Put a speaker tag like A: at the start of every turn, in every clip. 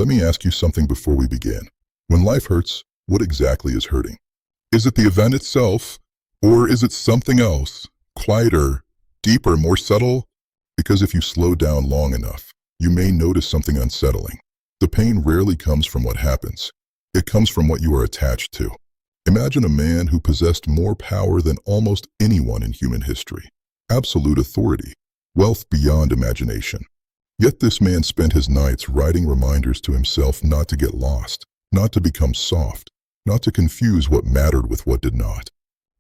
A: Let me ask you something before we begin. When life hurts, what exactly is hurting? Is it the event itself, or is it something else, quieter, deeper, more subtle? Because if you slow down long enough, you may notice something unsettling. The pain rarely comes from what happens. It comes from what you are attached to. Imagine a man who possessed more power than almost anyone in human history. Absolute authority, wealth beyond imagination. Yet this man spent his nights writing reminders to himself not to get lost, not to become soft, not to confuse what mattered with what did not.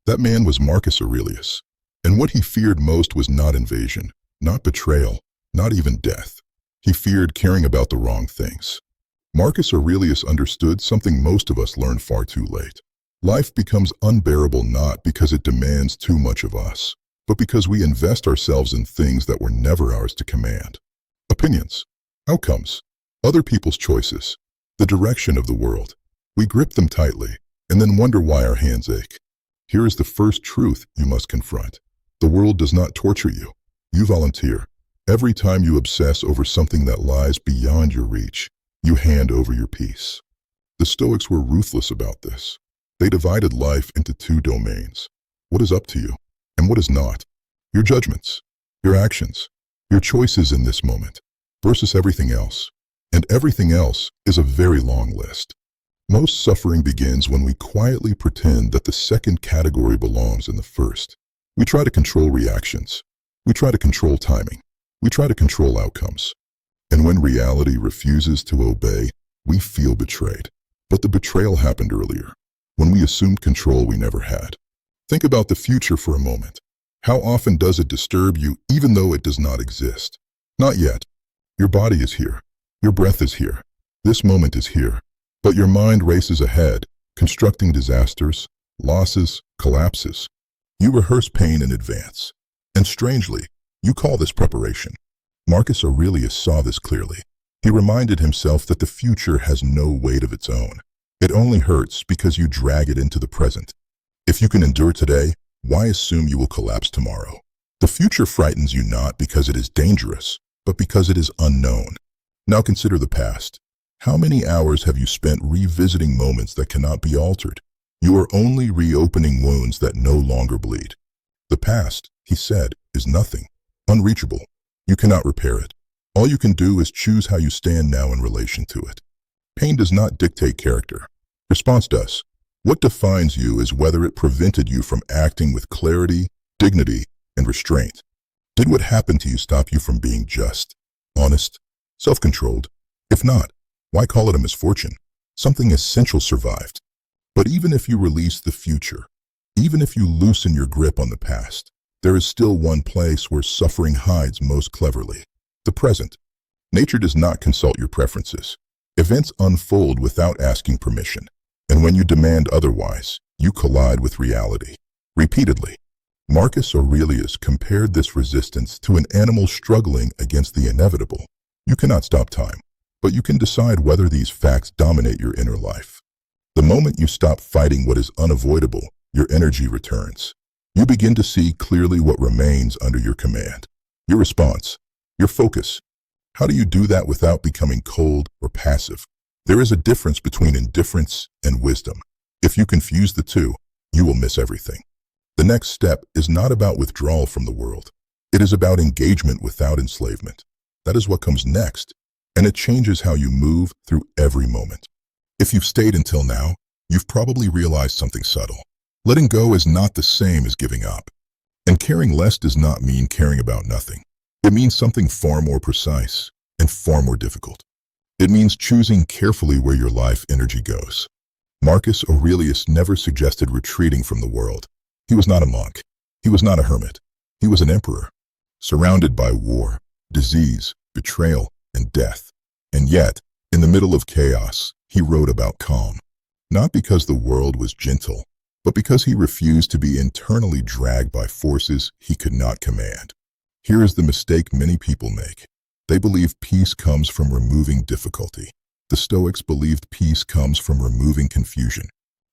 A: That man was Marcus Aurelius, and what he feared most was not invasion, not betrayal, not even death. He feared caring about the wrong things. Marcus Aurelius understood something most of us learn far too late. Life becomes unbearable not because it demands too much of us, but because we invest ourselves in things that were never ours to command. Opinions, outcomes, other people's choices, the direction of the world. We grip them tightly and then wonder why our hands ache. Here is the first truth you must confront. The world does not torture you. You volunteer. Every time you obsess over something that lies beyond your reach, you hand over your peace. The Stoics were ruthless about this. They divided life into two domains. What is up to you and what is not? Your judgments, your actions, your choices in this moment versus everything else. And everything else is a very long list. Most suffering begins when we quietly pretend that the second category belongs in the first. We try to control reactions. We try to control timing. We try to control outcomes. And when reality refuses to obey, we feel betrayed. But the betrayal happened earlier, when we assumed control we never had. Think about the future for a moment. How often does it disturb you even though it does not exist? Not yet. Your body is here. Your breath is here. This moment is here. But your mind races ahead, constructing disasters, losses, collapses. You rehearse pain in advance. And strangely, you call this preparation. Marcus Aurelius saw this clearly. He reminded himself that the future has no weight of its own. It only hurts because you drag it into the present. If you can endure today, why assume you will collapse tomorrow? The future frightens you not because it is dangerous, but because it is unknown. Now consider the past. How many hours have you spent revisiting moments that cannot be altered? You are only reopening wounds that no longer bleed. The past, he said, is nothing, unreachable. You cannot repair it. All you can do is choose how you stand now in relation to it. Pain does not dictate character. Response does. What defines you is whether it prevented you from acting with clarity, dignity, and restraint. Did what happened to you stop you from being just, honest, self-controlled? If not, why call it a misfortune? Something essential survived. But even if you release the future, even if you loosen your grip on the past, there is still one place where suffering hides most cleverly: the present. Nature does not consult your preferences. Events unfold without asking permission. And when you demand otherwise, you collide with reality. Repeatedly. Marcus Aurelius compared this resistance to an animal struggling against the inevitable. You cannot stop time, but you can decide whether these facts dominate your inner life. The moment you stop fighting what is unavoidable, your energy returns. You begin to see clearly what remains under your command. Your response, your focus. How do you do that without becoming cold or passive? There is a difference between indifference and wisdom. If you confuse the two, you will miss everything. The next step is not about withdrawal from the world. It is about engagement without enslavement. That is what comes next, and it changes how you move through every moment. If you've stayed until now, you've probably realized something subtle. Letting go is not the same as giving up. And caring less does not mean caring about nothing. It means something far more precise and far more difficult. It means choosing carefully where your life energy goes. Marcus Aurelius never suggested retreating from the world. He was not a monk. He was not a hermit. He was an emperor, surrounded by war, disease, betrayal, and death. And yet, in the middle of chaos, he wrote about calm. Not because the world was gentle, but because he refused to be internally dragged by forces he could not command. Here is the mistake many people make. They believe peace comes from removing difficulty. The Stoics believed peace comes from removing confusion.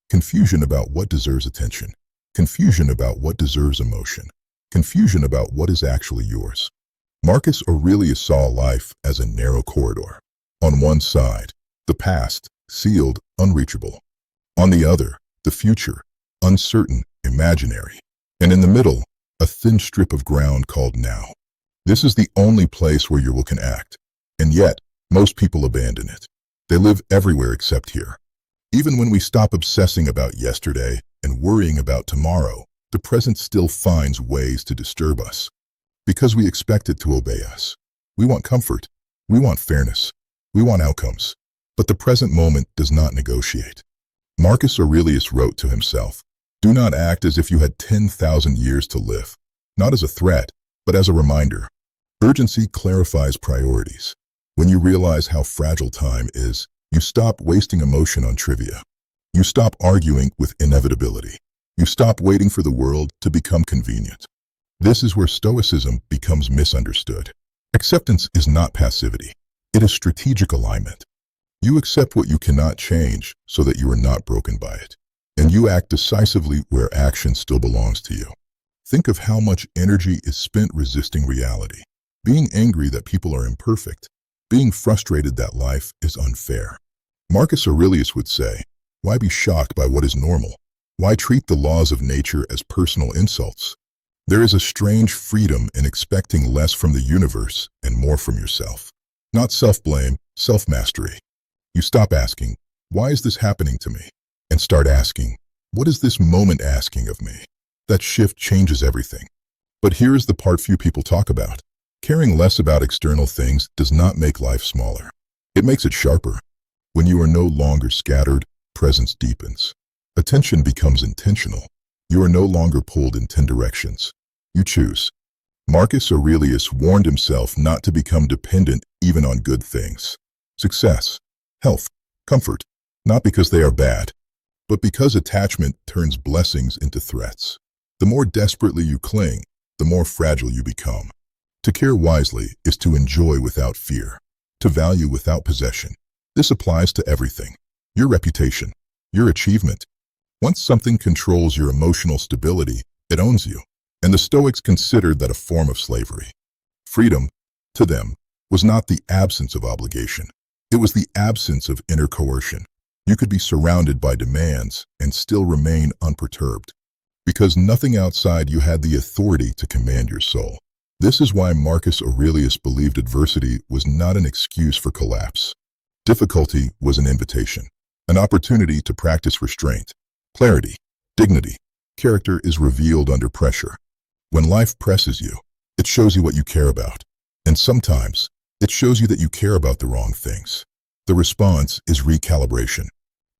A: Confusion about what deserves attention. Confusion about what deserves emotion. Confusion about what is actually yours. Marcus Aurelius saw life as a narrow corridor. On one side, The past, sealed, unreachable. On the other, the future, uncertain, imaginary. And in the middle, a thin strip of ground called now. This is the only place where your will can act. And yet, most people abandon it. They live everywhere except here. Even when we stop obsessing about yesterday and worrying about tomorrow, the present still finds ways to disturb us. Because we expect it to obey us. We want comfort. We want fairness. We want outcomes. But the present moment does not negotiate. Marcus Aurelius wrote to himself, "Do not act as if you had 10,000 years to live, not as a threat, but as a reminder." Urgency clarifies priorities. When you realize how fragile time is, you stop wasting emotion on trivia. You stop arguing with inevitability. You stop waiting for the world to become convenient. This is where Stoicism becomes misunderstood. Acceptance is not passivity. It is strategic alignment. You accept what you cannot change so that you are not broken by it. And you act decisively where action still belongs to you. Think of how much energy is spent resisting reality. Being angry that people are imperfect. Being frustrated that life is unfair. Marcus Aurelius would say, why be shocked by what is normal? Why treat the laws of nature as personal insults? There is a strange freedom in expecting less from the universe and more from yourself. Not self-blame, self-mastery. You stop asking, why is this happening to me? And start asking, what is this moment asking of me? That shift changes everything. But here is the part few people talk about. Caring less about external things does not make life smaller. It makes it sharper. When you are no longer scattered, presence deepens. Attention becomes intentional. You are no longer pulled in 10 directions. You choose. Marcus Aurelius warned himself not to become dependent even on good things. Success, health, comfort, not because they are bad, but because attachment turns blessings into threats. The more desperately you cling, the more fragile you become. To care wisely is to enjoy without fear, to value without possession. This applies to everything. Your reputation, your achievement. Once something controls your emotional stability, it owns you. And the Stoics considered that a form of slavery. Freedom, to them, was not the absence of obligation. It was the absence of inner coercion. You could be surrounded by demands and still remain unperturbed. Because nothing outside you had the authority to command your soul. This is why Marcus Aurelius believed adversity was not an excuse for collapse. Difficulty was an invitation, an opportunity to practice restraint, clarity, dignity. Character is revealed under pressure. When life presses you, it shows you what you care about. And sometimes, it shows you that you care about the wrong things. The response is recalibration.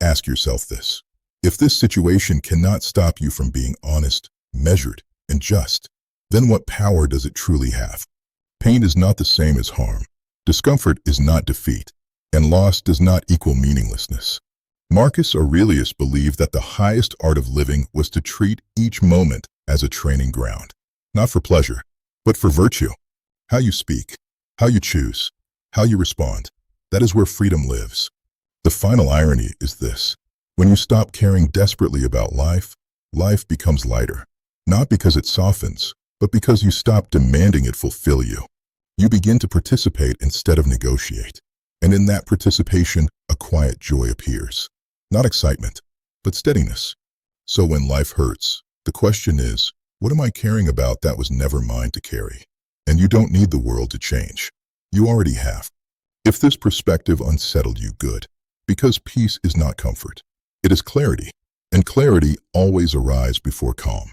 A: Ask yourself this. If this situation cannot stop you from being honest, measured, and just, then what power does it truly have? Pain is not the same as harm. Discomfort is not defeat. And loss does not equal meaninglessness. Marcus Aurelius believed that the highest art of living was to treat each moment as a training ground. Not for pleasure, but for virtue. How you speak, how you choose, how you respond. That is where freedom lives. The final irony is this. When you stop caring desperately about life, life becomes lighter. Not because it softens, but because you stop demanding it fulfill you. You begin to participate instead of negotiate. And in that participation, a quiet joy appears. Not excitement, but steadiness. So when life hurts, the question is, what am I caring about that was never mine to carry? And you don't need the world to change. You already have. If this perspective unsettled you, good. Because peace is not comfort. It is clarity. And clarity always arrives before calm.